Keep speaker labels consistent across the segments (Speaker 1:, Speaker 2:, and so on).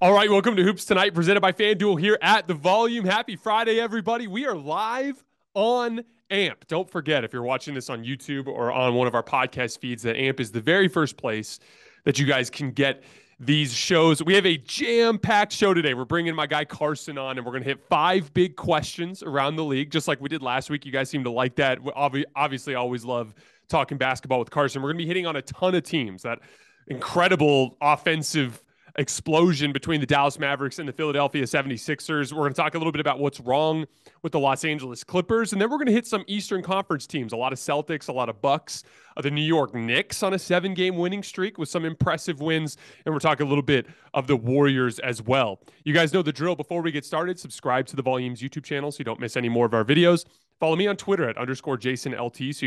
Speaker 1: All right, welcome to Hoops Tonight, presented by FanDuel here at The Volume. Happy Friday, everybody. We are live on AMP. Don't forget, if you're watching this on YouTube or on one of our podcast feeds, that AMP is the very first place that you guys can get these shows. We have a jam-packed show today. We're bringing my guy Carson on, and we're going to hit 5 big questions around the league, just like we did last week. You guys seem to like that. Obviously, I always love talking basketball with Carson. We're going to be hitting on a ton of teams. That incredible offensive explosion between the Dallas Mavericks and the Philadelphia 76ers. We're going to talk a little bit about what's wrong with the Los Angeles Clippers, and then we're going to hit some Eastern Conference teams, a lot of Celtics, a lot of Bucks, the New York Knicks on a 7-game winning streak with some impressive wins, and we're talking a little bit of the Warriors as well. You guys know the drill. Before we get started, subscribe to the Volume's YouTube channel so you don't miss any more of our videos. Follow me on Twitter at _JasonLT so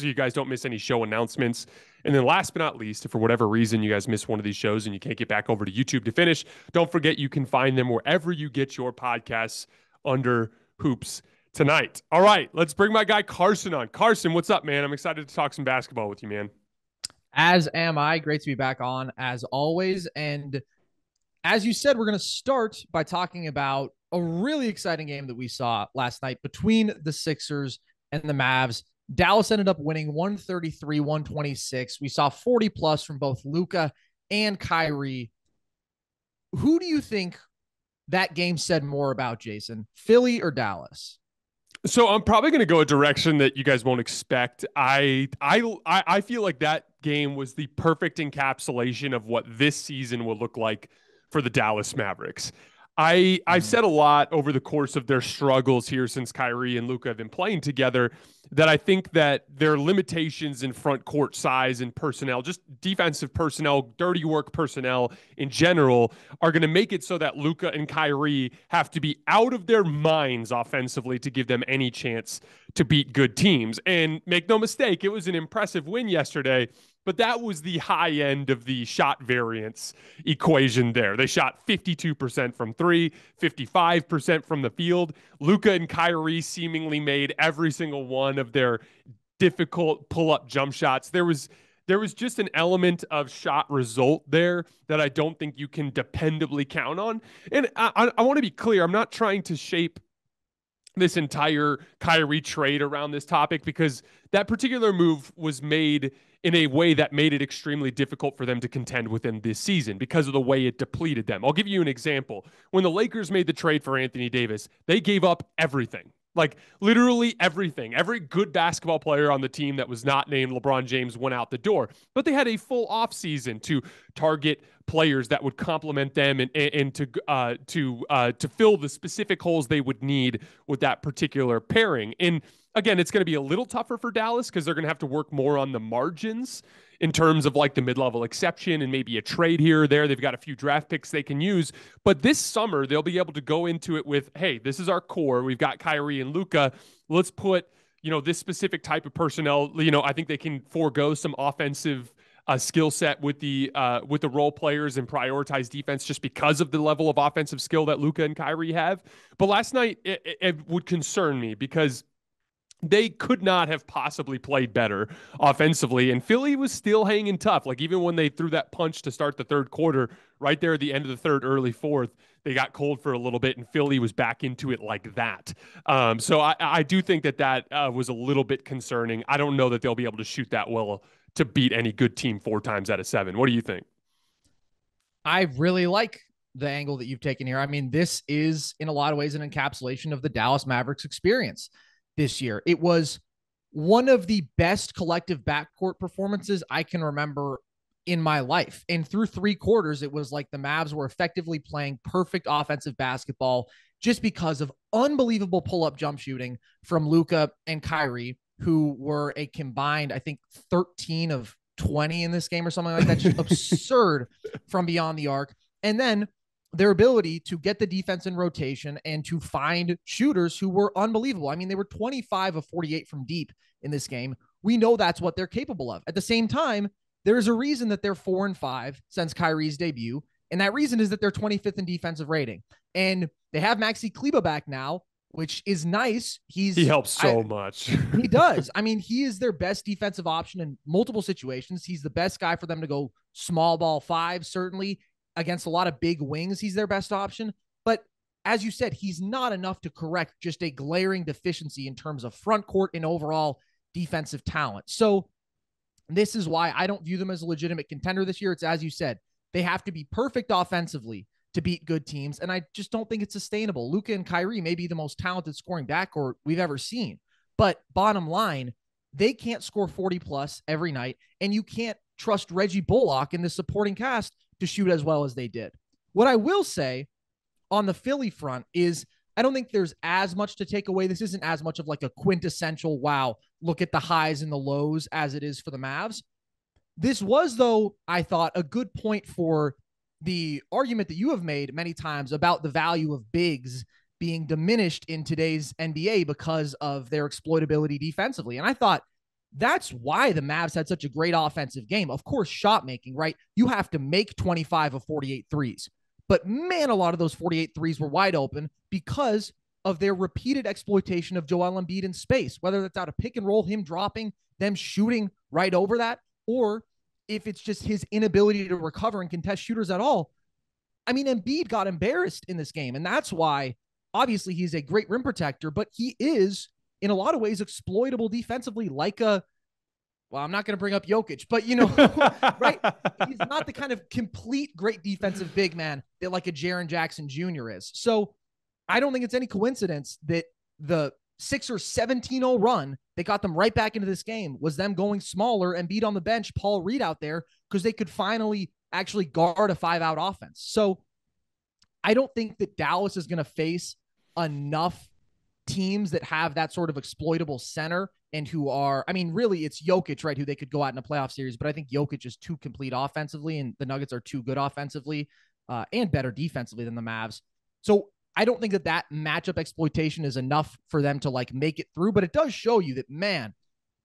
Speaker 1: you guys don't miss any show announcements. And then last but not least, if for whatever reason you guys miss one of these shows and you can't get back over to YouTube to finish, don't forget you can find them wherever you get your podcasts under Hoops Tonight. All right, let's bring my guy Carson on. Carson, what's up, man? I'm excited to talk some basketball with you, man.
Speaker 2: As am I. Great to be back on as always. And as you said, we're going to start by talking about a really exciting game that we saw last night between the Sixers and the Mavs. Dallas ended up winning 133-126. We saw 40 plus from both Luka and Kyrie. Who do you think that game said more about, Jason? Philly or Dallas?
Speaker 1: So I'm probably going to go a direction that you guys won't expect. I feel like that game was the perfect encapsulation of what this season will look like for the Dallas Mavericks. I've said a lot over the course of their struggles here since Kyrie and Luka have been playing together that I think that their limitations in front court size and personnel, just defensive personnel, dirty work personnel in general, are going to make it so that Luka and Kyrie have to be out of their minds offensively to give them any chance to beat good teams. And make no mistake, it was an impressive win yesterday, but that was the high end of the shot variance equation there. They shot 52% from three, 55% from the field. Luka and Kyrie seemingly made every single one of their difficult pull-up jump shots. There was just an element of shot result there that I don't think you can dependably count on. And I want to be clear, I'm not trying to shape this entire Kyrie trade around this topic because that particular move was made in a way that made it extremely difficult for them to contend within this season because of the way it depleted them. I'll give you an example. When the Lakers made the trade for Anthony Davis, they gave up everything. Like literally everything. Every good basketball player on the team that was not named LeBron James went out the door. But they had a full offseason to target players that would complement them and to fill the specific holes they would need with that particular pairing. And again, it's going to be a little tougher for Dallas because they're going to have to work more on the margins in terms of like the mid-level exception and maybe a trade here or there. They've got a few draft picks they can use. But this summer, they'll be able to go into it with, hey, this is our core. We've got Kyrie and Luka. Let's put, this specific type of personnel. I think they can forego some offensive skill set with the role players and prioritize defense just because of the level of offensive skill that Luka and Kyrie have. But last night, it would concern me because they could not have possibly played better offensively, and Philly was still hanging tough. Like even when they threw that punch to start the third quarter, right there at the end of the third, early fourth, they got cold for a little bit, and Philly was back into it like that. So I do think that was a little bit concerning. I don't know that they'll be able to shoot that well to beat any good team 4 times out of 7. What do you think?
Speaker 2: I really like the angle that you've taken here. I mean, this is in a lot of ways an encapsulation of the Dallas Mavericks experience this year. It was one of the best collective backcourt performances I can remember in my life. And through 3 quarters, it was like the Mavs were effectively playing perfect offensive basketball just because of unbelievable pull-up jump shooting from Luka and Kyrie, who were a combined, I think, 13 of 20 in this game or something like that. Just absurd from beyond the arc. And then their ability to get the defense in rotation and to find shooters who were unbelievable. I mean, they were 25 of 48 from deep in this game. We know that's what they're capable of. At the same time, there's a reason that they're 4-5 since Kyrie's debut. And that reason is that they're 25th in defensive rating. And they have Maxi Kleber back now, which is nice.
Speaker 1: He helps so much.
Speaker 2: He does. I mean, he is their best defensive option in multiple situations. He's the best guy for them to go small ball 5, certainly. against a lot of big wings, he's their best option. But as you said, he's not enough to correct just a glaring deficiency in terms of front court and overall defensive talent. So this is why I don't view them as a legitimate contender this year. It's, as you said, they have to be perfect offensively to beat good teams, and I just don't think it's sustainable. Luka and Kyrie may be the most talented scoring backcourt we've ever seen, but bottom line, they can't score 40 plus every night, and you can't trust Reggie Bullock in the supporting cast to shoot as well as they did. What I will say on the Philly front is I don't think there's as much to take away. This isn't as much of like a quintessential, wow, look at the highs and the lows as it is for the Mavs. This was, though, I thought, a good point for the argument that you have made many times about the value of bigs being diminished in today's NBA because of their exploitability defensively. And I thought that's why the Mavs had such a great offensive game. Of course, shot making, right? You have to make 25 of 48 threes. But man, a lot of those 48 threes were wide open because of their repeated exploitation of Joel Embiid in space, whether that's out of pick and roll, him dropping, them shooting right over that, or if it's just his inability to recover and contest shooters at all. I mean, Embiid got embarrassed in this game, and that's why, obviously, he's a great rim protector, but he is, in a lot of ways, exploitable defensively like a, well, I'm not going to bring up Jokic, but, you know, right? He's not the kind of complete great defensive big man that like a Jaren Jackson Jr. is. So I don't think it's any coincidence that the Sixers 17-0 run that got them right back into this game was them going smaller and beat on the bench Paul Reed out there because they could finally actually guard a 5-out offense. So I don't think that Dallas is going to face enough teams that have that sort of exploitable center and who are, I mean, really it's Jokic, right, who they could go out in a playoff series, but I think Jokic is too complete offensively and the Nuggets are too good offensively and better defensively than the Mavs. So I don't think that that matchup exploitation is enough for them to like make it through, but it does show you that, man,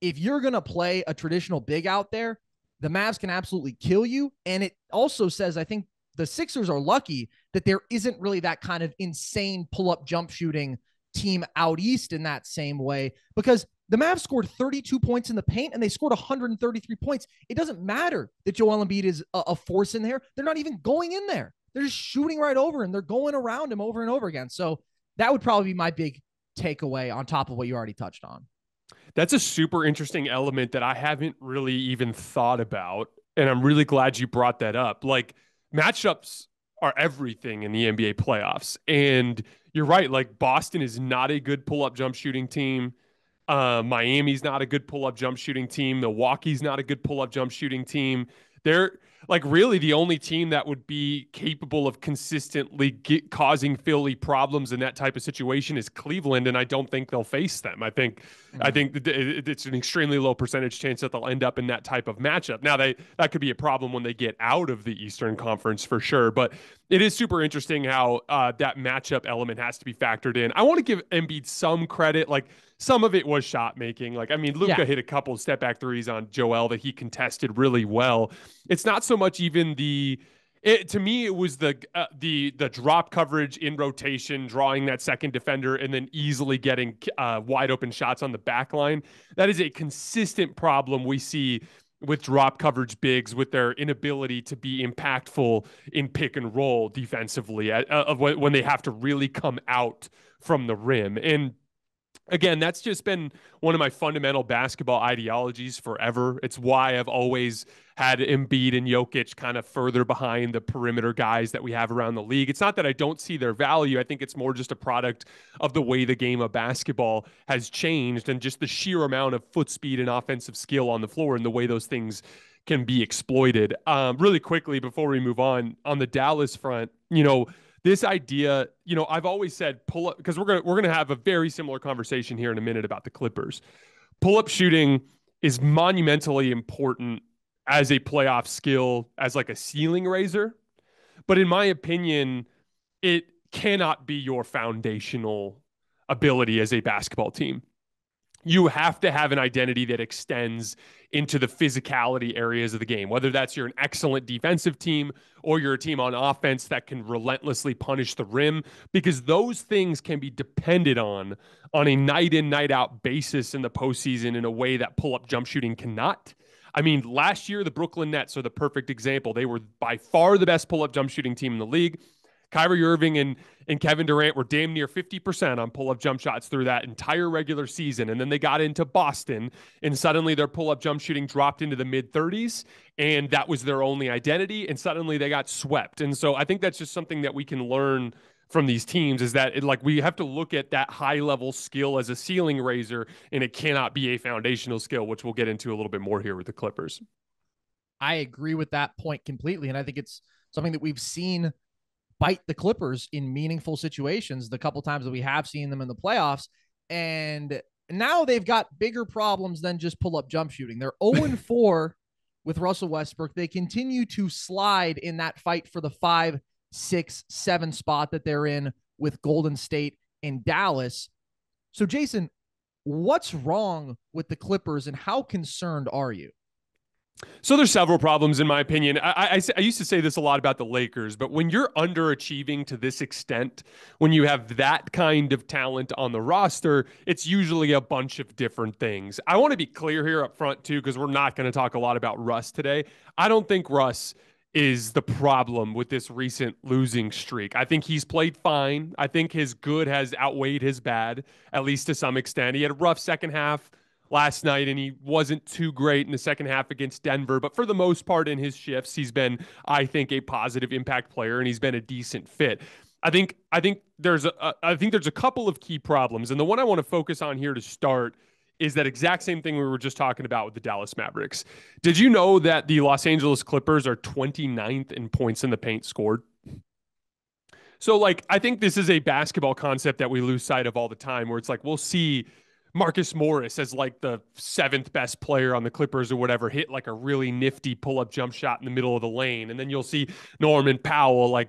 Speaker 2: if you're going to play a traditional big out there, the Mavs can absolutely kill you. And it also says, I think the Sixers are lucky that there isn't really that kind of insane pull-up jump shooting team out east in that same way, because the Mavs scored 32 points in the paint and they scored 133 points. It doesn't matter that Joel Embiid is a force in there. They're not even going in there. They're just shooting right over and they're going around him over and over again. So that would probably be my big takeaway on top of what you already touched on.
Speaker 1: That's a super interesting element that I haven't really even thought about. And I'm really glad you brought that up. Like, matchups are everything in the NBA playoffs. And you're right. Like, Boston is not a good pull-up jump shooting team. Miami's not a good pull-up jump shooting team. Milwaukee's not a good pull-up jump shooting team. They're like really the only team that would be capable of consistently causing Philly problems in that type of situation is Cleveland, and I don't think they'll face them. I think it's an extremely low percentage chance that they'll end up in that type of matchup. Now, that could be a problem when they get out of the Eastern Conference for sure, but it is super interesting how that matchup element has to be factored in. I want to give Embiid some credit. Like, some of it was shot making. Like, I mean, Luka hit a couple of step back threes on Joel that he contested really well. It's not so much even to me, it was the drop coverage in rotation, drawing that second defender and then easily getting wide open shots on the back line. That is a consistent problem we see with drop coverage bigs, with their inability to be impactful in pick and roll defensively when they have to really come out from the rim. And again, that's just been one of my fundamental basketball ideologies forever. It's why I've always had Embiid and Jokic kind of further behind the perimeter guys that we have around the league. It's not that I don't see their value. I think it's more just a product of the way the game of basketball has changed and just the sheer amount of foot speed and offensive skill on the floor and the way those things can be exploited. Really quickly, before we move on the Dallas front, this idea, I've always said pull up, because we're gonna have a very similar conversation here in a minute about the Clippers. Pull-up shooting is monumentally important as a playoff skill, as like a ceiling raiser. But in my opinion, it cannot be your foundational ability as a basketball team. You have to have an identity that extends into the physicality areas of the game, whether that's you're an excellent defensive team or you're a team on offense that can relentlessly punish the rim, because those things can be depended on a night in, night out basis in the postseason in a way that pull-up jump shooting cannot. I mean, last year, the Brooklyn Nets are the perfect example. They were by far the best pull-up jump shooting team in the league. Kyrie Irving and Kevin Durant were damn near 50% on pull-up jump shots through that entire regular season. And then they got into Boston, and suddenly their pull-up jump shooting dropped into the mid-30s, and that was their only identity, and suddenly they got swept. And so I think that's just something that we can learn from these teams, is that we have to look at that high-level skill as a ceiling raiser, and it cannot be a foundational skill, which we'll get into a little bit more here with the Clippers.
Speaker 2: I agree with that point completely, and I think it's something that we've seen bite the Clippers in meaningful situations the couple times that we have seen them in the playoffs. And now they've got bigger problems than just pull-up jump shooting. They're 0-4 with Russell Westbrook. They continue to slide in that fight for the 5, 6, 7 spot that they're in with Golden State and Dallas. So, Jason, what's wrong with the Clippers, and how concerned are you?
Speaker 1: So there's several problems, in my opinion. I used to say this a lot about the Lakers, but when you're underachieving to this extent, when you have that kind of talent on the roster, it's usually a bunch of different things. I want to be clear here up front, too, because we're not going to talk a lot about Russ today. I don't think Russ is the problem with this recent losing streak. I think he's played fine. I think his good has outweighed his bad, at least to some extent. He had a rough second half last night, and he wasn't too great in the second half against Denver. But for the most part in his shifts, he's been, I think, a positive impact player, and he's been a decent fit. I think there's a couple of key problems, and the one I want to focus on here to start is that exact same thing we were just talking about with the Dallas Mavericks. Did you know that the Los Angeles Clippers are 29th in points in the paint scored? So, I think this is a basketball concept that we lose sight of all the time, where it's we'll see Marcus Morris as the 7th best player on the Clippers or whatever hit a really nifty pull-up jump shot in the middle of the lane, and then you'll see Norman Powell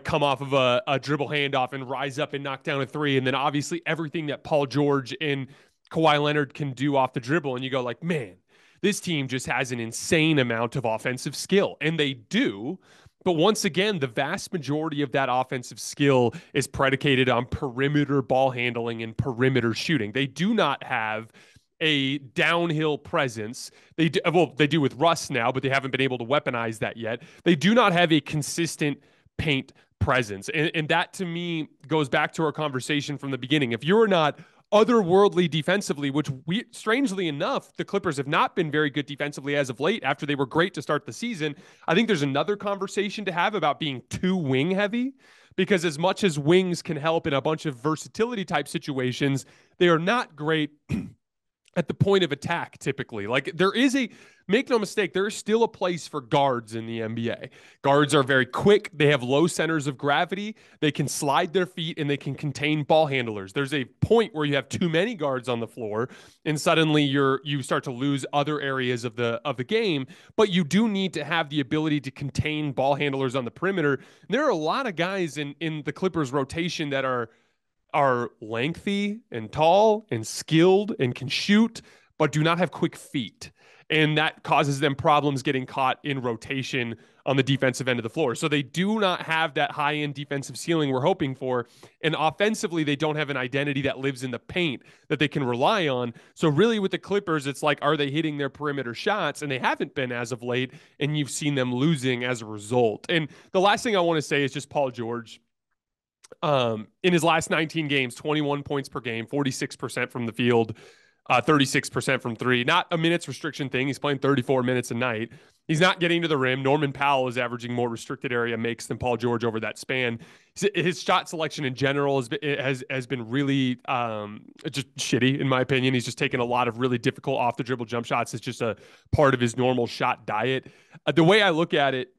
Speaker 1: come off of a dribble handoff and rise up and knock down a three, and then obviously everything that Paul George and Kawhi Leonard can do off the dribble, and you go man, this team just has an insane amount of offensive skill, and they do. But once again, the vast majority of that offensive skill is predicated on perimeter ball handling and perimeter shooting. They do not have a downhill presence. They do with Russ now, but they haven't been able to weaponize that yet. They do not have a consistent paint presence. And that, to me, goes back to our conversation from the beginning. If you're not otherworldly defensively, which strangely enough, the Clippers have not been very good defensively as of late after they were great to start the season. I think there's another conversation to have about being too wing heavy, because as much as wings can help in a bunch of versatility type situations, they are not great at the point of attack typically. Make no mistake, there is still a place for guards in the NBA. Guards are very quick. They have low centers of gravity. They can slide their feet, and they can contain ball handlers. There's a point where you have too many guards on the floor, and suddenly you start to lose other areas of the game. But you do need to have the ability to contain ball handlers on the perimeter. And there are a lot of guys in the Clippers rotation that are lengthy and tall and skilled and can shoot, but do not have quick feet. And that causes them problems getting caught in rotation on the defensive end of the floor. So they do not have that high-end defensive ceiling we're hoping for. And offensively, they don't have an identity that lives in the paint that they can rely on. So really with the Clippers, it's are they hitting their perimeter shots? And they haven't been as of late, and you've seen them losing as a result. And the last thing I want to say is just Paul George. In his last 19 games, 21 points per game, 46% from the field, 36% from three. Not a minutes restriction thing. He's playing 34 minutes a night. He's not getting to the rim. Norman Powell is averaging more restricted area makes than Paul George over that span. His shot selection in general has been really just shitty, in my opinion. He's just taken a lot of really difficult off the dribble jump shots. It's just a part of his normal shot diet. The way I look at it,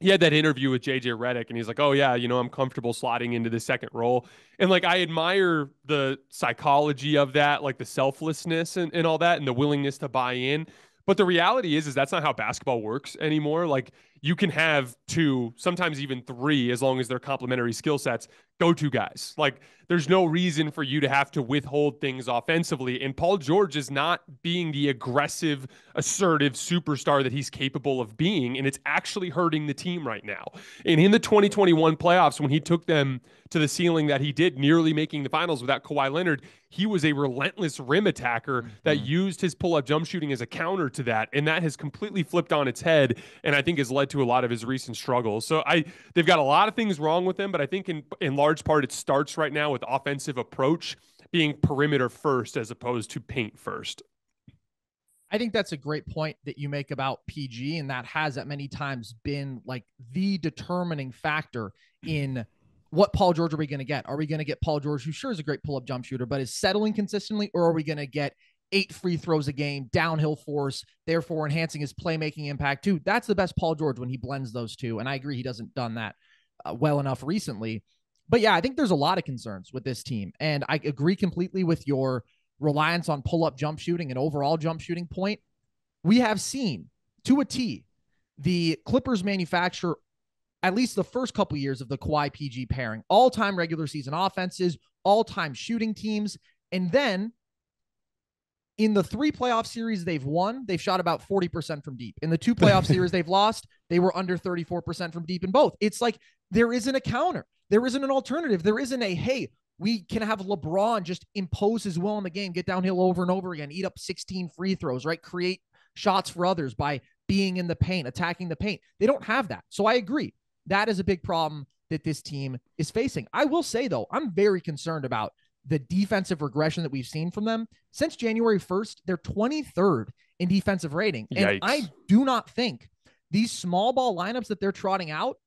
Speaker 1: he had that interview with JJ Redick, and he's like, oh yeah, I'm comfortable slotting into the second role. And I admire the psychology of that, the selflessness and all that, and the willingness to buy in. But the reality is that's not how basketball works anymore. you can have two, sometimes even three, as long as they're complementary skill sets, go-to guys. Like, there's no reason for you to have to withhold things offensively. And Paul George is not being the aggressive, assertive superstar that he's capable of being. And it's actually hurting the team right now. And in the 2021 playoffs, when he took them to the ceiling that he did, nearly making the finals without Kawhi Leonard, he was a relentless rim attacker that used his pull-up jump shooting as a counter to that. And that has completely flipped on its head, and I think has led to a lot of his recent struggles. So they've got a lot of things wrong with him, but I think in large part it starts right now with offensive approach being perimeter first as opposed to paint first.
Speaker 2: I think that's a great point that you make about PG, and that has at many times been like the determining factor in what Paul George are we going to get? Are we going to get Paul George, who sure is a great pull-up jump shooter, but is settling consistently, or are we going to get 8 free throws a game, downhill force, therefore enhancing his playmaking impact too? That's the best Paul George when he blends those two, and I agree he doesn't done that well enough recently. But yeah, I think there's a lot of concerns with this team, and I agree completely with your reliance on pull-up jump shooting and overall jump shooting point. We have seen to a T the Clippers manufacture at least the first couple years of the Kawhi PG pairing, all-time regular season offenses, all-time shooting teams. And then in the 3 playoff series they've won, they've shot about 40% from deep. In the 2 playoff series they've lost, they were under 34% from deep in both. It's like there isn't a counter. There isn't an alternative. There isn't a, hey, we can have LeBron just impose his will on the game, get downhill over and over again, eat up 16 free throws, right? Create shots for others by being in the paint, attacking the paint. They don't have that. So I agree. That is a big problem that this team is facing. I will say, though, I'm very concerned about the defensive regression that we've seen from them. Since January 1st, they're 23rd in defensive rating. And
Speaker 1: Yikes.
Speaker 2: I do not think these small ball lineups that they're trotting out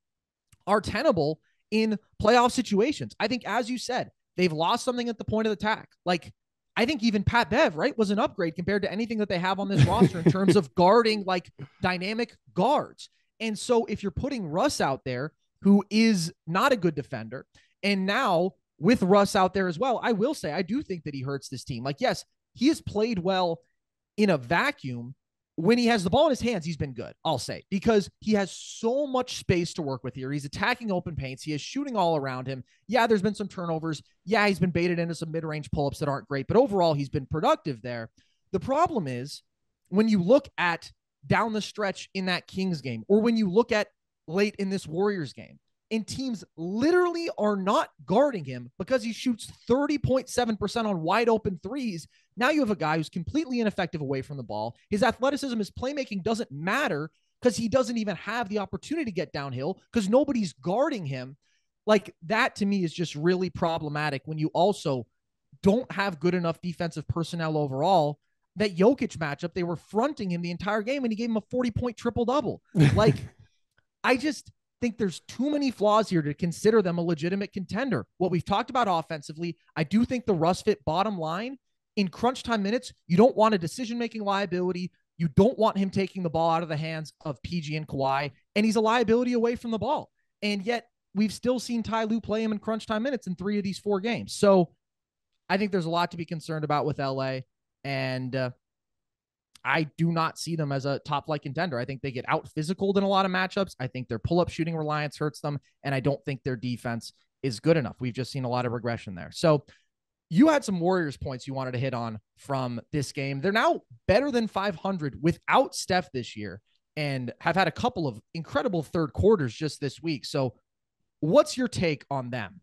Speaker 2: are tenable in playoff situations. I think, as you said, they've lost something at the point of attack. Like, I think even Pat Bev, right, was an upgrade compared to anything that they have on this roster in terms of guarding like dynamic guards. And so if you're putting Russ out there, who is not a good defender, and now with Russ out there as well, I will say, I do think that he hurts this team. Like, yes, he has played well in a vacuum. When he has the ball in his hands, he's been good, I'll say, because he has so much space to work with here. He's attacking open paints. He is shooting all around him. Yeah, there's been some turnovers. Yeah, he's been baited into some mid-range pull-ups that aren't great, but overall, he's been productive there. The problem is when you look at down the stretch in that Kings game, or when you look at late in this Warriors game, and teams literally are not guarding him because he shoots 30.7% on wide open threes. Now you have a guy who's completely ineffective away from the ball. His athleticism, his playmaking doesn't matter because he doesn't even have the opportunity to get downhill because nobody's guarding him. Like, that to me is just really problematic when you also don't have good enough defensive personnel overall. That Jokic matchup, they were fronting him the entire game and he gave him a 40-point triple-double. Like, I just think there's too many flaws here to consider them a legitimate contender. What we've talked about offensively, I do think the Russ fit bottom line in crunch time minutes. You don't want a decision-making liability. You don't want him taking the ball out of the hands of PG and Kawhi, and he's a liability away from the ball. And yet we've still seen Ty Lue play him in crunch time minutes in 3 of these 4 games. So I think there's a lot to be concerned about with LA. And I do not see them as a top flight contender. I think they get out physicaled in a lot of matchups. I think their pull-up shooting reliance hurts them. And I don't think their defense is good enough. We've just seen a lot of regression there. So you had some Warriors points you wanted to hit on from this game. They're now better than 500 without Steph this year and have had a couple of incredible third quarters just this week. So what's your take on them?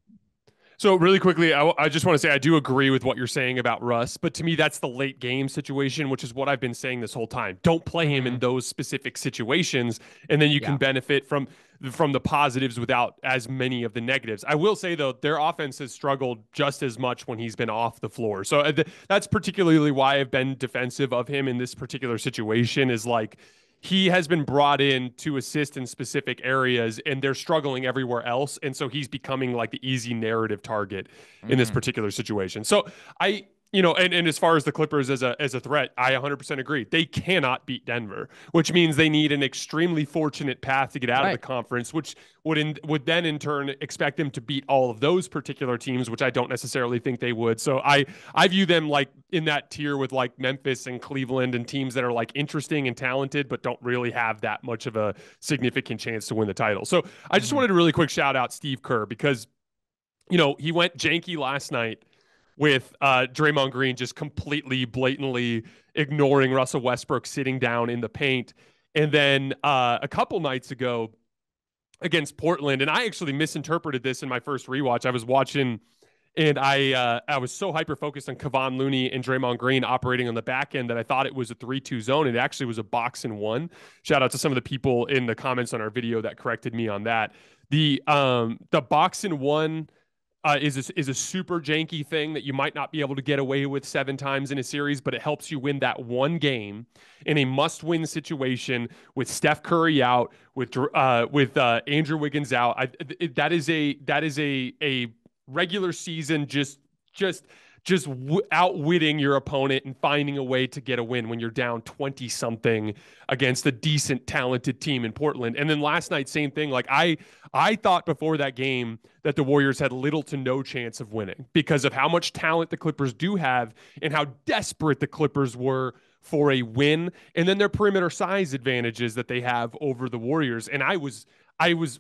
Speaker 1: So really quickly, I just want to say I do agree with what you're saying about Russ, but to me, that's the late game situation, which is what I've been saying this whole time. Don't play him in those specific situations, and then you can benefit from the positives without as many of the negatives. I will say, though, their offense has struggled just as much when he's been off the floor. So that's particularly why I've been defensive of him in this particular situation, is like, he has been brought in to assist in specific areas and they're struggling everywhere else. And so he's becoming like the easy narrative target in this particular situation. So and as far as the Clippers as a threat, I 100% agree. They cannot beat Denver, which means they need an extremely fortunate path to get out of the
Speaker 2: Right.
Speaker 1: conference, which would then in turn expect them to beat all of those particular teams, which I don't necessarily think they would. So I view them like in that tier with like Memphis and Cleveland and teams that are like interesting and talented, but don't really have that much of a significant chance to win the title. So I just wanted to really quick shout out Steve Kerr because he went janky last night with Draymond Green just completely, blatantly ignoring Russell Westbrook sitting down in the paint. And then a couple nights ago against Portland, and I actually misinterpreted this in my first rewatch. I was watching, and I was so hyper focused on Kevon Looney and Draymond Green operating on the back end that I thought it was a 3-2 zone. It actually was a box and one. Shout out to some of the people in the comments on our video that corrected me on that. The box and one is a super janky thing that you might not be able to get away with 7 times in a series, but it helps you win that one game in a must-win situation with Steph Curry out, with Andrew Wiggins out. That is a regular season just outwitting your opponent and finding a way to get a win when you're down 20 something against a decent talented team in Portland. And then last night, same thing. Like I thought before that game that the Warriors had little to no chance of winning because of how much talent the Clippers do have and how desperate the Clippers were for a win, and then their perimeter size advantages that they have over the Warriors. And I was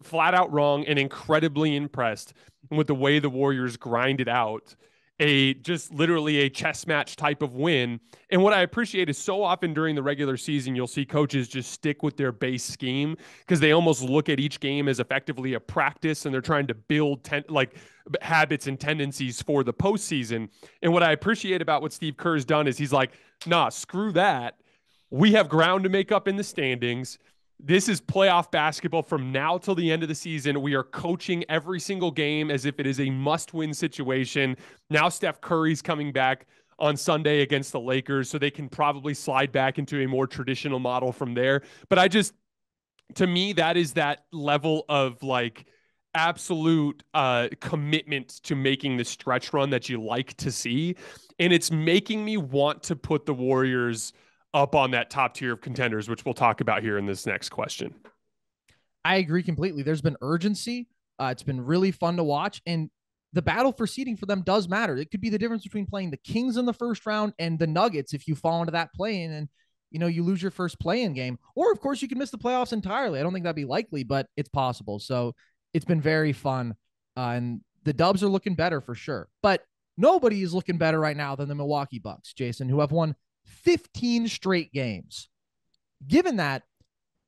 Speaker 1: flat out wrong and incredibly impressed with the way the Warriors grinded out just literally a chess match type of win. And what I appreciate is so often during the regular season, you'll see coaches just stick with their base scheme because they almost look at each game as effectively a practice and they're trying to build habits and tendencies for the postseason. And what I appreciate about what Steve Kerr has done is he's like, nah, screw that. We have ground to make up in the standings. This is playoff basketball from now till the end of the season. We are coaching every single game as if it is a must-win situation. Now Steph Curry's coming back on Sunday against the Lakers, so they can probably slide back into a more traditional model from there. But to me, that is that level of like absolute commitment to making the stretch run that you like to see. And it's making me want to put the Warriors up on that top tier of contenders, which we'll talk about here in this next question.
Speaker 2: I agree completely. There's been urgency. It's been really fun to watch. And the battle for seeding for them does matter. It could be the difference between playing the Kings in the first round and the Nuggets if you fall into that play-in and you lose your first play-in game. Or, of course, you can miss the playoffs entirely. I don't think that'd be likely, but it's possible. So it's been very fun. And the Dubs are looking better for sure. But nobody is looking better right now than the Milwaukee Bucks, Jason, who have won 15 straight games. Given that,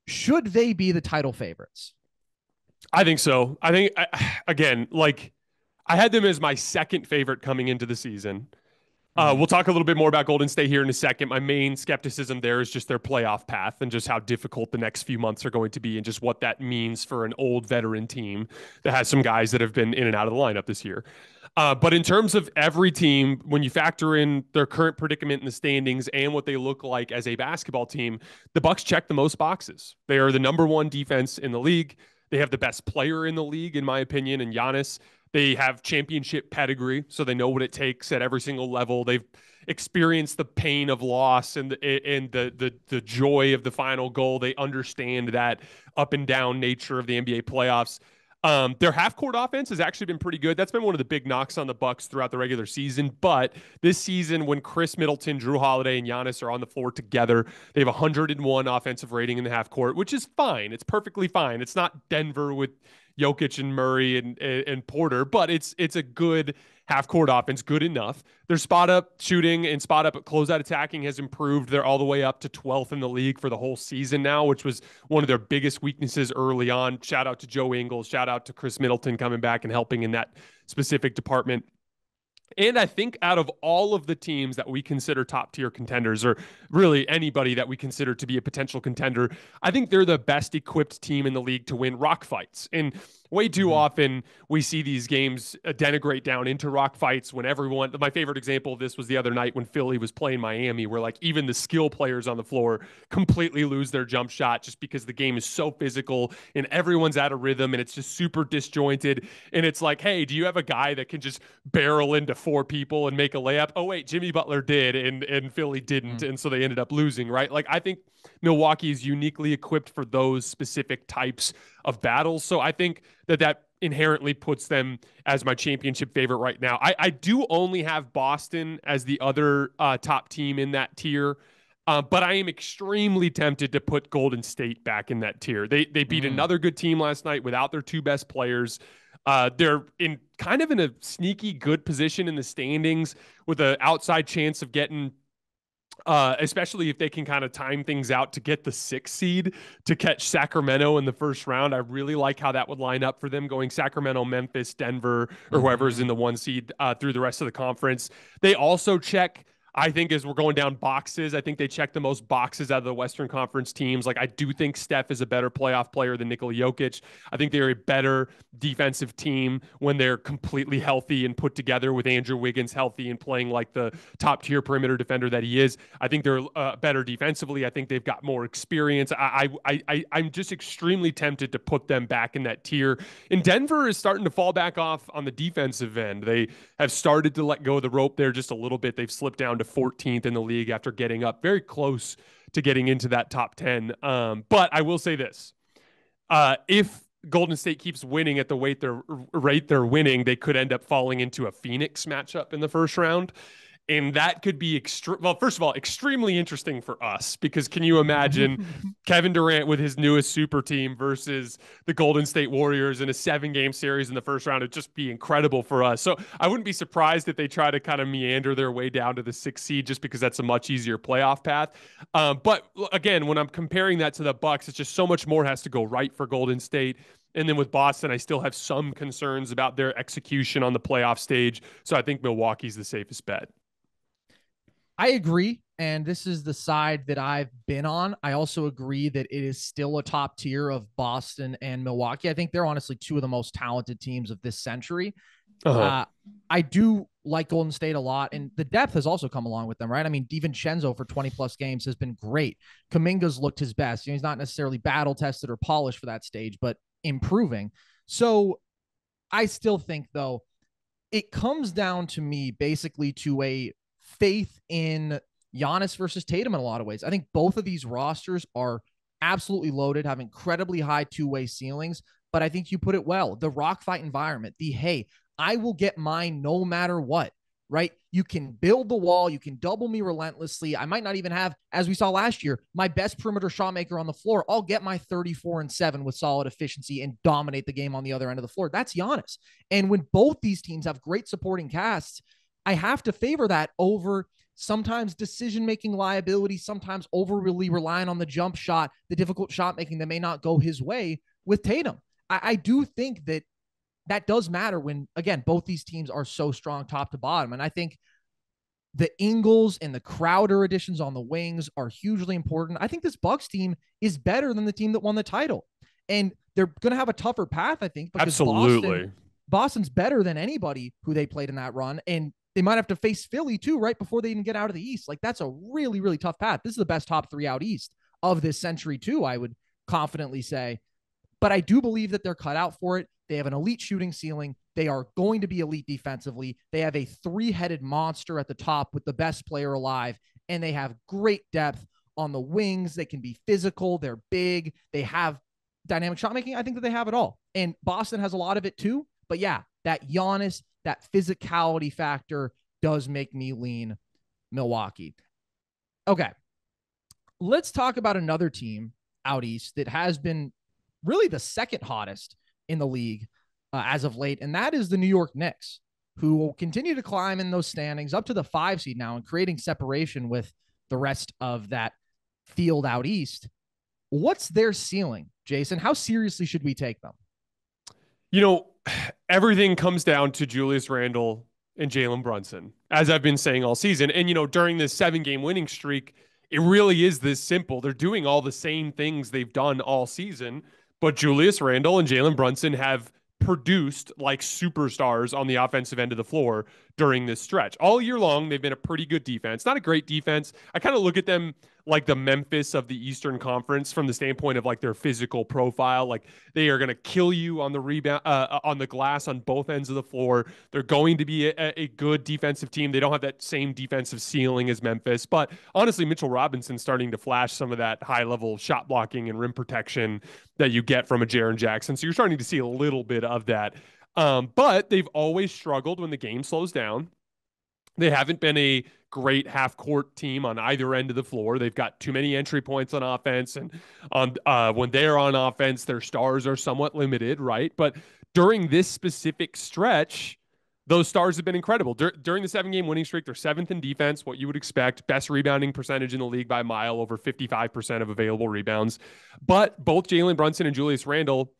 Speaker 2: should they be the title favorites?
Speaker 1: I think so. I think, again, like I had them as my second favorite coming into the season. We'll talk a little bit more about Golden State here in a second. My main skepticism there is just their playoff path and just how difficult the next few months are going to be and just what that means for an old veteran team that has some guys that have been in and out of the lineup this year. But in terms of every team, when you factor in their current predicament in the standings and what they look like as a basketball team, the Bucks check the most boxes. They are the number one defense in the league. They have the best player in the league, in my opinion, in Giannis. They have championship pedigree, so they know what it takes at every single level. They've experienced the pain of loss and the joy of the final goal. They understand that up and down nature of the NBA playoffs. Their half-court offense has actually been pretty good. That's been one of the big knocks on the Bucks throughout the regular season. But this season, when Chris Middleton, Drew Holiday, and Giannis are on the floor together, they have 101 offensive rating in the half-court, which is fine. It's perfectly fine. It's not Denver with Jokic and Murray and Porter, but it's a good half-court offense, good enough. Their spot-up shooting and spot-up closeout attacking has improved. They're all the way up to 12th in the league for the whole season now, which was one of their biggest weaknesses early on. Shout out to Joe Ingles. Shout out to Chris Middleton coming back and helping in that specific department. And I think out of all of the teams that we consider top tier contenders, or really anybody that we consider to be a potential contender, I think they're the best equipped team in the league to win rock fights. And Way too often we see these games denigrate down into rock fights when everyone, my favorite example of this was the other night when Philly was playing Miami, where like even the skill players on the floor completely lose their jump shot just because the game is so physical and everyone's out of rhythm and it's just super disjointed. And it's like, hey, do you have a guy that can just barrel into four people and make a layup? Oh, wait, Jimmy Butler did and Philly didn't. And so they ended up losing, right? Like I think Milwaukee is uniquely equipped for those specific types of battles. So I think that inherently puts them as my championship favorite right now. I do only have Boston as the other top team in that tier. But I am extremely tempted to put Golden State back in that tier. They beat another good team last night without their two best players. They're in kind of in a sneaky good position in the standings with an outside chance of getting especially if they can kind of time things out to get the 6th seed to catch Sacramento in the first round. I really like how that would line up for them, going Sacramento, Memphis, Denver, or whoever's in the 1 seed through the rest of the conference. They also check, I think, as we're going down boxes, I think they check the most boxes out of the Western Conference teams. Like, I do think Steph is a better playoff player than Nikola Jokic. I think they're a better defensive team when they're completely healthy and put together, with Andrew Wiggins healthy and playing like the top tier perimeter defender that he is. I think they're better defensively. I think they've got more experience. I'm just extremely tempted to put them back in that tier. And Denver is starting to fall back off on the defensive end. They have started to let go of the rope there just a little bit. They've slipped down to 14th in the league after getting up very close to getting into that top 10. But I will say this. If Golden State keeps winning at the rate they're winning, they could end up falling into a Phoenix matchup in the first round. And that could be first of all, extremely interesting for us, because can you imagine Kevin Durant with his newest super team versus the Golden State Warriors in a 7-game series in the first round? It'd just be incredible for us. So I wouldn't be surprised if they try to kind of meander their way down to the 6th seed, just because that's a much easier playoff path. But again, when I'm comparing that to the Bucks, it's just so much more has to go right for Golden State. And then with Boston, I still have some concerns about their execution on the playoff stage. So I think Milwaukee's the safest bet.
Speaker 2: I agree. And this is the side that I've been on. I also agree that it is still a top tier of Boston and Milwaukee. I think they're honestly two of the most talented teams of this century. I do like Golden State a lot, and the depth has also come along with them, right? I mean, DiVincenzo for 20-plus games has been great. Kuminga's looked his best. You know, he's not necessarily battle-tested or polished for that stage, but improving. So I still think, though, it comes down to me basically to a faith in Giannis versus Tatum in a lot of ways. I think both of these rosters are absolutely loaded, have incredibly high two-way ceilings, but I think you put it well. The rock fight environment, hey, I will get mine no matter what, right? You can build the wall. You can double me relentlessly. I might not even have, as we saw last year, my best perimeter shot maker on the floor. I'll get my 34-7 with solid efficiency and dominate the game on the other end of the floor. That's Giannis. And when both these teams have great supporting casts, I have to favor that over sometimes decision-making liability, sometimes overly relying on the jump shot, the difficult shot making that may not go his way with Tatum. I do think that does matter when, again, both these teams are so strong top to bottom. And I think the Ingles and the Crowder additions on the wings are hugely important. I think this Bucks team is better than the team that won the title. And they're going to have a tougher path, I think, because Boston's better than anybody who they played in that run. And they might have to face Philly too, right before they even get out of the East. Like, that's a really, really tough path. This is the best top 3 out East of this century too, I would confidently say. But I do believe that they're cut out for it. They have an elite shooting ceiling. They are going to be elite defensively. They have a 3-headed monster at the top with the best player alive, and they have great depth on the wings. They can be physical. They're big. They have dynamic shot making. I think that they have it all. And Boston has a lot of it too. But yeah, that Giannis, that physicality factor does make me lean Milwaukee. Okay. Let's talk about another team out East that has been really the second hottest in the league as of late, and that is the New York Knicks, who will continue to climb in those standings up to the 5 seed now and creating separation with the rest of that field out East. What's their ceiling, Jason? How seriously should we take them?
Speaker 1: You know, everything comes down to Julius Randle and Jalen Brunson, as I've been saying all season. And, you know, during this 7-game winning streak, it really is this simple. They're doing all the same things they've done all season, but Julius Randle and Jalen Brunson have produced like superstars on the offensive end of the floor during this stretch. All year long, they've been a pretty good defense. Not a great defense. I kind of look at them like the Memphis of the Eastern Conference from the standpoint of like their physical profile. Like they are going to kill you on the rebound, on the glass on both ends of the floor. They're going to be a good defensive team. They don't have that same defensive ceiling as Memphis, but honestly, Mitchell Robinson's starting to flash some of that high level shot blocking and rim protection that you get from a Jaren Jackson. So you're starting to see a little bit of that. But they've always struggled when the game slows down. They haven't been a great half-court team on either end of the floor. They've got too many entry points on offense, and on when they're on offense, their stars are somewhat limited, right? But during this specific stretch, those stars have been incredible. During the 7-game winning streak, they're 7th in defense, what you would expect. Best rebounding percentage in the league by a mile, over 55% of available rebounds. But both Jalen Brunson and Julius Randle,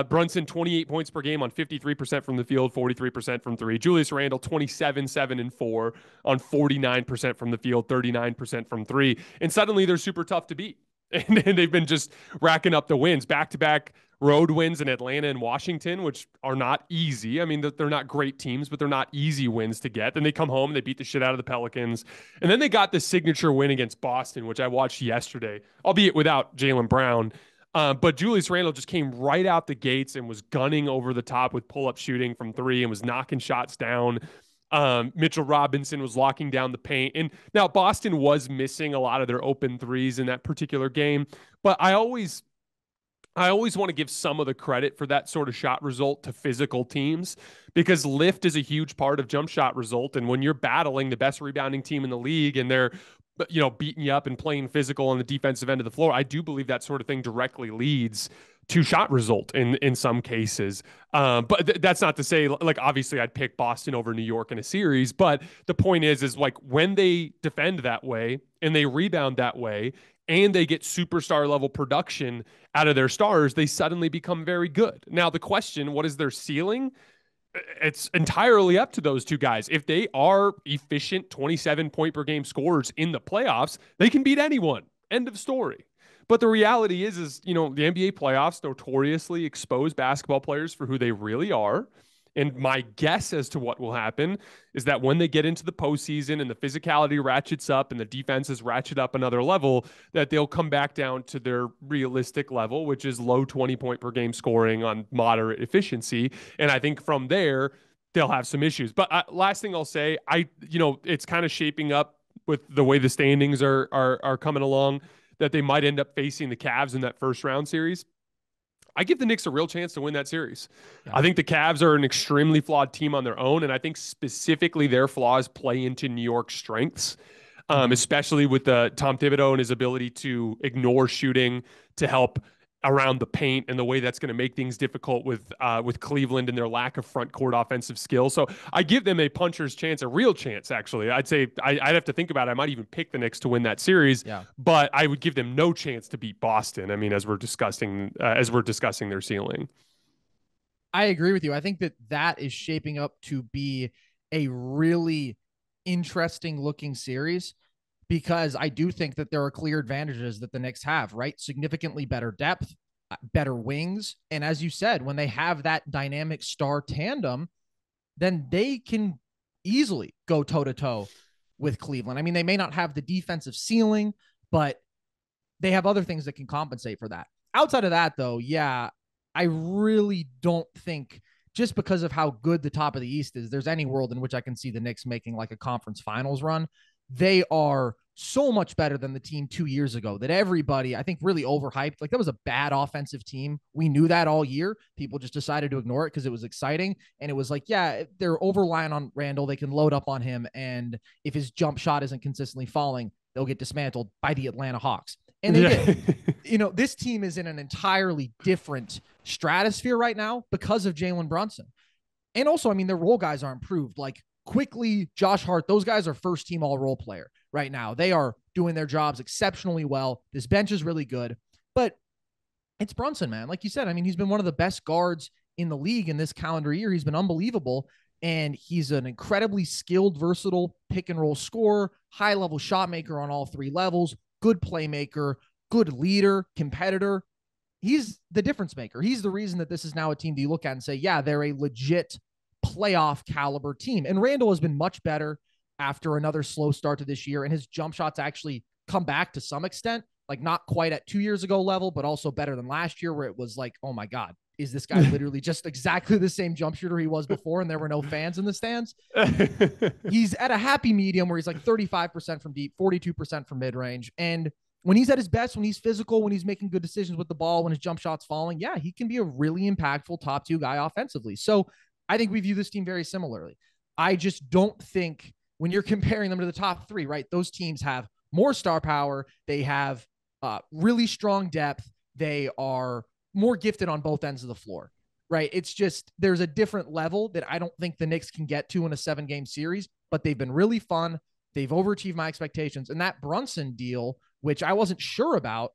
Speaker 1: Brunson 28 points per game on 53% from the field, 43% from three. Julius Randle 27, 7, and 4 on 49% from the field, 39% from three. And suddenly they're super tough to beat. And they've been just racking up the wins, back-to-back road wins in Atlanta and Washington, which are not easy. I mean, they're not great teams, but they're not easy wins to get. Then they come home and they beat the shit out of the Pelicans. And then they got the signature win against Boston, which I watched yesterday, albeit without Jaylen Brown. But Julius Randle just came right out the gates and was gunning over the top with pull-up shooting from three and was knocking shots down. Mitchell Robinson was locking down the paint. And now Boston was missing a lot of their open threes in that particular game. But I always want to give some of the credit for that sort of shot result to physical teams, because lift is a huge part of jump shot result. And when you're battling the best rebounding team in the league and they're beating you up and playing physical on the defensive end of the floor, I do believe that sort of thing directly leads to shot result in some cases. But that's not to say, like, obviously I'd pick Boston over New York in a series, but the point is like when they defend that way and they rebound that way and they get superstar level production out of their stars, they suddenly become very good. Now the question, what is their ceiling? It's entirely up to those two guys. If they are efficient 27 point per game scorers in the playoffs, they can beat anyone. End of story. But the reality is the NBA playoffs notoriously expose basketball players for who they really are. And my guess as to what will happen is that when they get into the postseason and the physicality ratchets up and the defenses ratchet up another level, that they'll come back down to their realistic level, which is low 20 point per game scoring on moderate efficiency. And I think from there, they'll have some issues. But last thing I'll say, it's kind of shaping up with the way the standings are coming along, that they might end up facing the Cavs in that first round series. I give the Knicks a real chance to win that series. Yeah. I think the Cavs are an extremely flawed team on their own, and I think specifically their flaws play into New York's strengths, especially with Tom Thibodeau and his ability to ignore shooting to help around the paint, and the way that's going to make things difficult with Cleveland and their lack of front court offensive skill. So I give them a puncher's chance, a real chance, actually. I'd say I'd have to think about it. I might even pick the Knicks to win that series, but I would give them no chance to beat Boston. I mean, as we're discussing their ceiling.
Speaker 2: I agree with you. I think that is shaping up to be a really interesting looking series, because I do think that there are clear advantages that the Knicks have, right? Significantly better depth, better wings. And as you said, when they have that dynamic star tandem, then they can easily go toe-to-toe with Cleveland. I mean, they may not have the defensive ceiling, but they have other things that can compensate for that. Outside of that, though, yeah, I really don't think, just because of how good the top of the East is, there's any world in which I can see the Knicks making like a conference finals run. They are so much better than the team 2 years ago that everybody, I think, really overhyped. Like, that was a bad offensive team. We knew that all year. People just decided to ignore it because it was exciting. And it was like, yeah, they're over-reliant on Randall. They can load up on him. And if his jump shot isn't consistently falling, they'll get dismantled by the Atlanta Hawks. And they did. This team is in an entirely different stratosphere right now because of Jalen Brunson. And also, I mean, their role guys are improved. Like, Quickly, Josh Hart, those guys are first team all role player right now. They are doing their jobs exceptionally well. This bench is really good, but it's Brunson, man. Like you said, I mean, he's been one of the best guards in the league in this calendar year. He's been unbelievable, and he's an incredibly skilled, versatile pick and roll scorer, high level shot maker on all three levels, good playmaker, good leader, competitor. he's the difference maker. He's the reason that this is now a team that you look at and say, yeah, they're a legit playoff caliber team. And Randall has been much better after another slow start to this year. And his jump shots actually come back to some extent, like not quite at 2 years ago level, but also better than last year where it was like, oh my God, is this guy literally just exactly the same jump shooter he was before and there were no fans in the stands? He's at a happy medium where he's like 35% from deep, 42% from mid-range. And when he's at his best, when he's physical, when he's making good decisions with the ball, when his jump shot's falling, yeah, he can be a really impactful top 2 guy offensively. So I think we view this team very similarly. I just don't think when you're comparing them to the top 3, right, those teams have more star power. They have really strong depth. They are more gifted on both ends of the floor, right? It's just there's a different level that I don't think the Knicks can get to in a 7-game series, but they've been really fun. They've overachieved my expectations. And that Brunson deal, which I wasn't sure about,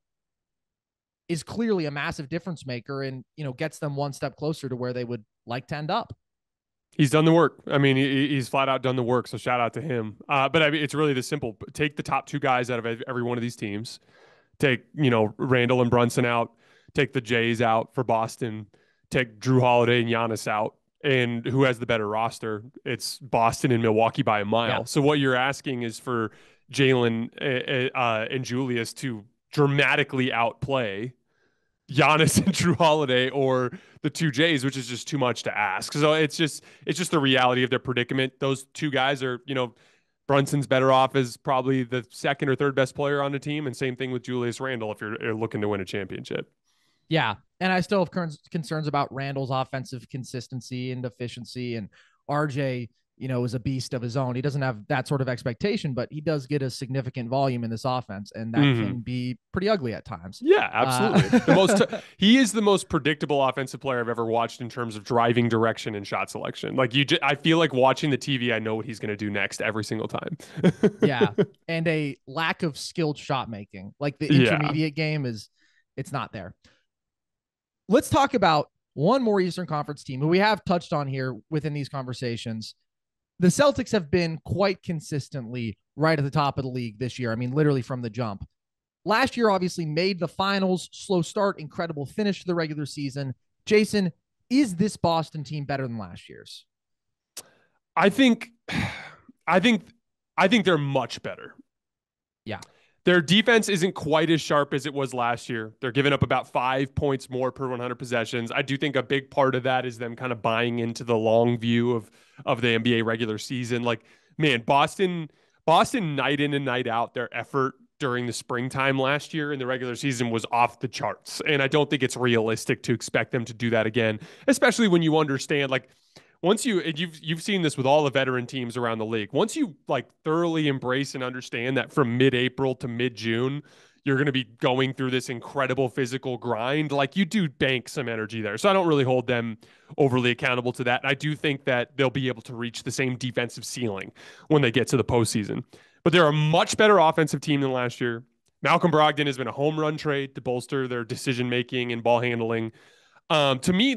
Speaker 2: is clearly a massive difference maker and, gets them one step closer to where they would like to end up.
Speaker 1: He's done the work. I mean, he's flat out done the work. So shout out to him. But I mean, it's really this simple. Take the top 2 guys out of every one of these teams. Take, Randall and Brunson out. Take the Jays out for Boston. Take Drew Holiday and Giannis out. And who has the better roster? It's Boston and Milwaukee by a mile. Yeah. So what you're asking is for Jalen and Julius to dramatically outplay Giannis and Drew Holiday or the 2 Jays, which is just too much to ask. So it's just the reality of their predicament. Those 2 guys are, Brunson's better off as probably the 2nd or 3rd best player on the team. And same thing with Julius Randle if you're looking to win a championship.
Speaker 2: Yeah. And I still have concerns about Randall's offensive consistency and efficiency. And RJ, is a beast of his own. He doesn't have that sort of expectation, but he does get a significant volume in this offense. And that can be pretty ugly at times.
Speaker 1: Yeah, absolutely. He is the most predictable offensive player I've ever watched in terms of driving direction and shot selection. Like I feel like watching the TV, I know what he's going to do next every single time.
Speaker 2: Yeah. And a lack of skilled shot making. Like the intermediate game it's not there. Let's talk about one more Eastern Conference team who we have touched on here within these conversations. The Celtics have been quite consistently right at the top of the league this year. I mean, literally from the jump. Last year, obviously, made the finals, slow start, incredible finish to the regular season. Jason, is this Boston team better than last year's?
Speaker 1: I think they're much better.
Speaker 2: Yeah.
Speaker 1: Their defense isn't quite as sharp as it was last year. They're giving up about 5 points more per 100 possessions. I do think a big part of that is them kind of buying into the long view of the NBA regular season. Like, man, Boston night in and night out, their effort during the springtime last year in the regular season was off the charts. And I don't think it's realistic to expect them to do that again, especially when you understand, like, once you've seen this with all the veteran teams around the league. Once you like thoroughly embrace and understand that from mid-April to mid-June, you're going to be going through this incredible physical grind, like you do bank some energy there. So I don't really hold them overly accountable to that. And I do think that they'll be able to reach the same defensive ceiling when they get to the postseason. But they're a much better offensive team than last year. Malcolm Brogdon has been a home run trade to bolster their decision-making and ball handling. To me,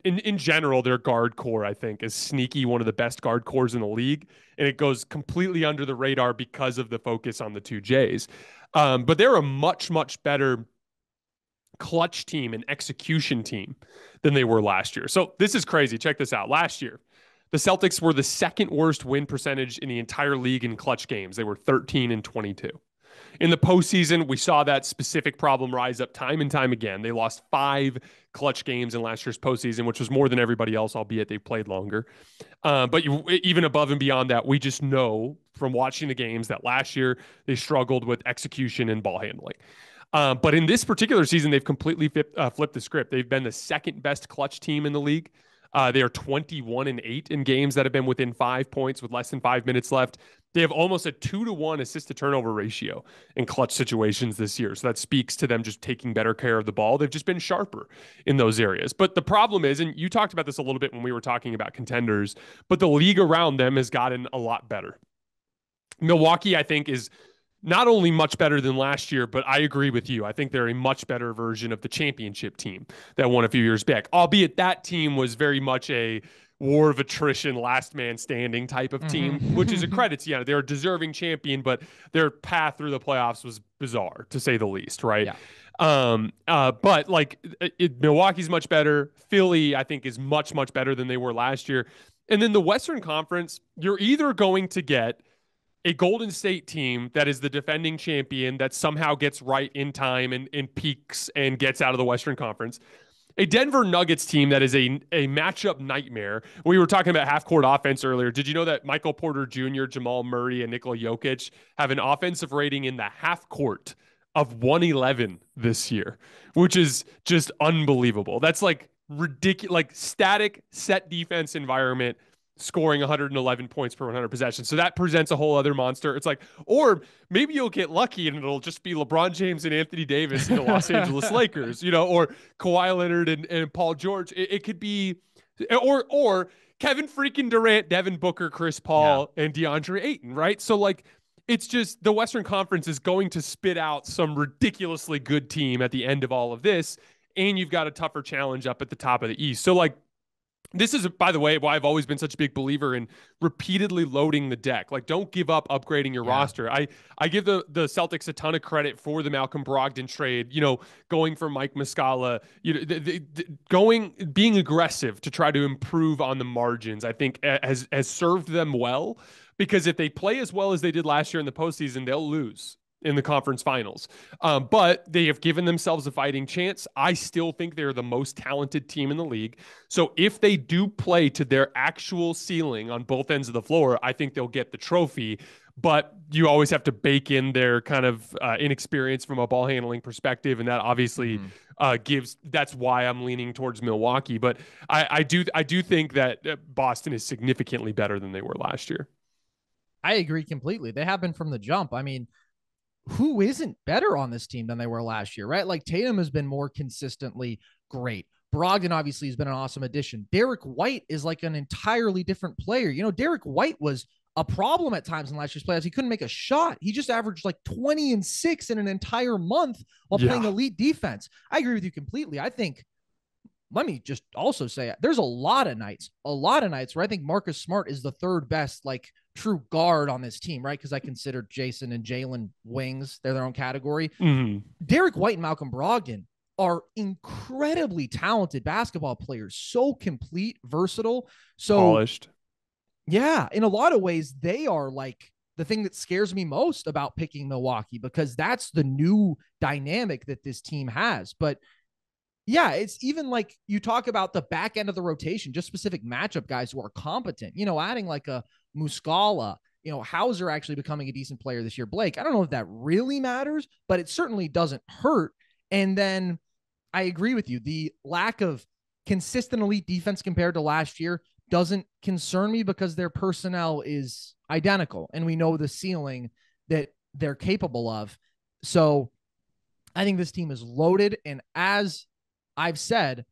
Speaker 1: in general, their guard core, I think, is sneaky one of the best guard cores in the league, and it goes completely under the radar because of the focus on the 2 Jays. But they're a much, much better clutch team and execution team than they were last year. So this is crazy. Check this out. Last year, the Celtics were the 2nd worst win percentage in the entire league in clutch games. They were 13-22. In the postseason, we saw that specific problem rise up time and time again. They lost 5 clutch games in last year's postseason, which was more than everybody else, albeit they played longer. But even above and beyond that, we just know from watching the games that last year they struggled with execution and ball handling. But in this particular season, they've completely flipped the script. They've been the 2nd best clutch team in the league. They are 21-8 in games that have been within 5 points with less than 5 minutes left. They have almost a 2-to-1 assist to turnover ratio in clutch situations this year. So that speaks to them just taking better care of the ball. They've just been sharper in those areas. But the problem is, and you talked about this a little bit when we were talking about contenders, but the league around them has gotten a lot better. Milwaukee, I think, is not only much better than last year, but I agree with you. I think they're a much better version of the championship team that won a few years back, albeit that team was very much a war of attrition, last man standing type of team, which is a credit to, they're a deserving champion, but their path through the playoffs was bizarre, to say the least, right? But like Milwaukee's much better. Philly, I think, is much, much better than they were last year. And then the Western Conference, you're either going to get a Golden State team that is the defending champion that somehow gets right in time and peaks and gets out of the Western Conference, a Denver Nuggets team that is a matchup nightmare. We were talking about half court offense earlier. Did you know that Michael Porter Jr., Jamal Murray, and Nikola Jokic have an offensive rating in the half court of 111 this year, which is just unbelievable. That's like ridiculous, like static set defense environment scoring 111 points per 100 possessions. So that presents a whole other monster. It's like, or maybe you'll get lucky and it'll just be LeBron James and Anthony Davis and the Los Angeles Lakers, or Kawhi Leonard and Paul George. It could be, or Kevin freaking Durant, Devin Booker, Chris Paul, and DeAndre Ayton, right? So like, it's just the Western Conference is going to spit out some ridiculously good team at the end of all of this. And you've got a tougher challenge up at the top of the East. So like, this is, by the way, why I've always been such a big believer in repeatedly loading the deck. Like, don't give up upgrading your roster. I give the Celtics a ton of credit for the Malcolm Brogdon trade, going for Mike Muscala, being aggressive to try to improve on the margins, I think has served them well, because if they play as well as they did last year in the postseason, they'll lose in the conference finals. But they have given themselves a fighting chance. I still think they're the most talented team in the league. So if they do play to their actual ceiling on both ends of the floor, I think they'll get the trophy. But you always have to bake in their kind of inexperience from a ball handling perspective. And that obviously that's why I'm leaning towards Milwaukee. But I do think that Boston is significantly better than they were last year.
Speaker 2: I agree completely. They have been from the jump. I mean, who isn't better on this team than they were last year, right? Like Tatum has been more consistently great. Brogdon obviously has been an awesome addition. Derek White is like an entirely different player. Derek White was a problem at times in last year's playoffs. He couldn't make a shot. He just averaged like 20 and 6 in an entire month while playing elite defense. I agree with you completely. I think, let me just also say, there's a lot of nights where I think Marcus Smart is the third best, like, true guard on this team, right? Because I consider Jason and Jalen wings. They're their own category.
Speaker 1: Mm-hmm.
Speaker 2: Derek White and Malcolm Brogdon are incredibly talented basketball players. So complete, versatile. So
Speaker 1: polished.
Speaker 2: Yeah. In a lot of ways, they are like the thing that scares me most about picking Milwaukee, because that's the new dynamic that this team has. But yeah, it's even like you talk about the back end of the rotation, just specific matchup guys who are competent, adding like a Muscala, Hauser actually becoming a decent player this year. Blake, I don't know if that really matters, but it certainly doesn't hurt. And then I agree with you. The lack of consistent elite defense compared to last year doesn't concern me, because their personnel is identical and we know the ceiling that they're capable of. So I think this team is loaded. And as I've said,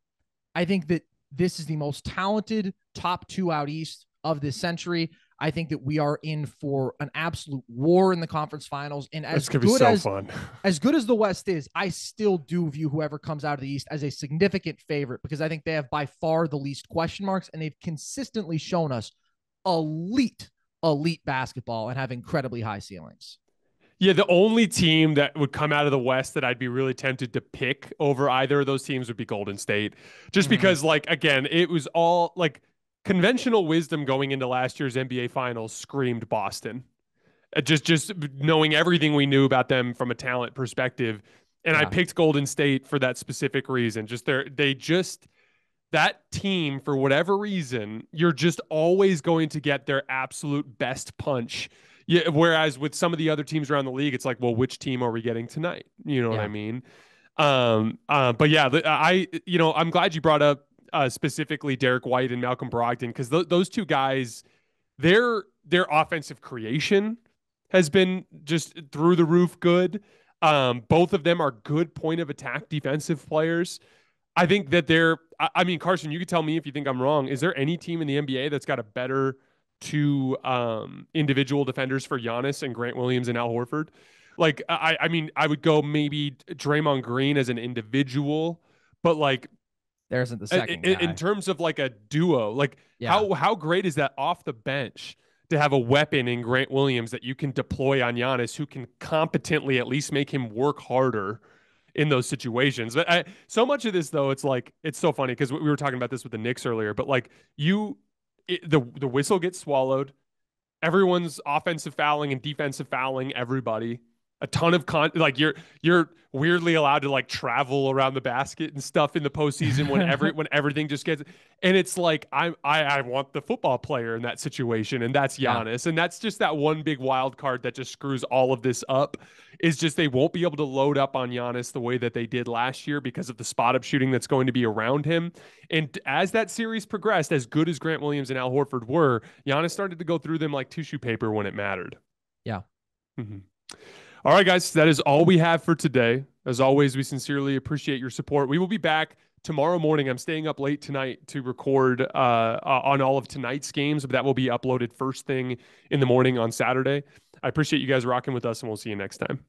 Speaker 2: I think that this is the most talented top two out East of this century. I think that we are in for an absolute war in the conference finals. And as good
Speaker 1: fun.
Speaker 2: As good as the West is, I still do view whoever comes out of the East as a significant favorite, because I think they have by far the least question marks, and they've consistently shown us elite basketball and have incredibly high ceilings.
Speaker 1: Yeah, the only team that would come out of the West that I'd be really tempted to pick over either of those teams would be Golden State. Just because, like, again, it was all like conventional wisdom going into last year's NBA Finals screamed Boston. Just knowing everything we knew about them from a talent perspective. And I picked Golden State for that specific reason. That team, for whatever reason, you're just always going to get their absolute best punch. Yeah, whereas with some of the other teams around the league, it's like, well, which team are we getting tonight? You know what I mean? But yeah, I'm glad you brought up specifically Derek White and Malcolm Brogdon, because those two guys, their offensive creation has been just through the roof good. Both of them are good point of attack defensive players. I think that Carson, you could tell me if you think I'm wrong. Is there any team in the NBA that's got a better two individual defenders for Giannis and Grant Williams and Al Horford? Like, I would go maybe Draymond Green as an individual, but like,
Speaker 2: there isn't the second guy.
Speaker 1: In terms of like a duo, like how great is that off the bench to have a weapon in Grant Williams that you can deploy on Giannis, who can competently at least make him work harder in those situations. But so much of this, though, it's like, it's so funny because we were talking about this with the Knicks earlier, but like the whistle gets swallowed. Everyone's offensive fouling and defensive fouling everybody. A ton of like you're weirdly allowed to like travel around the basket and stuff in the postseason when everything just gets, and it's like I want the football player in that situation, and that's Giannis. And that's just that one big wild card that just screws all of this up, is just they won't be able to load up on Giannis the way that they did last year because of the spot up shooting that's going to be around him. And as that series progressed, as good as Grant Williams and Al Horford were, Giannis started to go through them like tissue paper when it mattered.
Speaker 2: Yeah.
Speaker 1: Mm-hmm. All right, guys, that is all we have for today. As always, we sincerely appreciate your support. We will be back tomorrow morning. I'm staying up late tonight to record on all of tonight's games, but that will be uploaded first thing in the morning on Saturday. I appreciate you guys rocking with us, and we'll see you next time.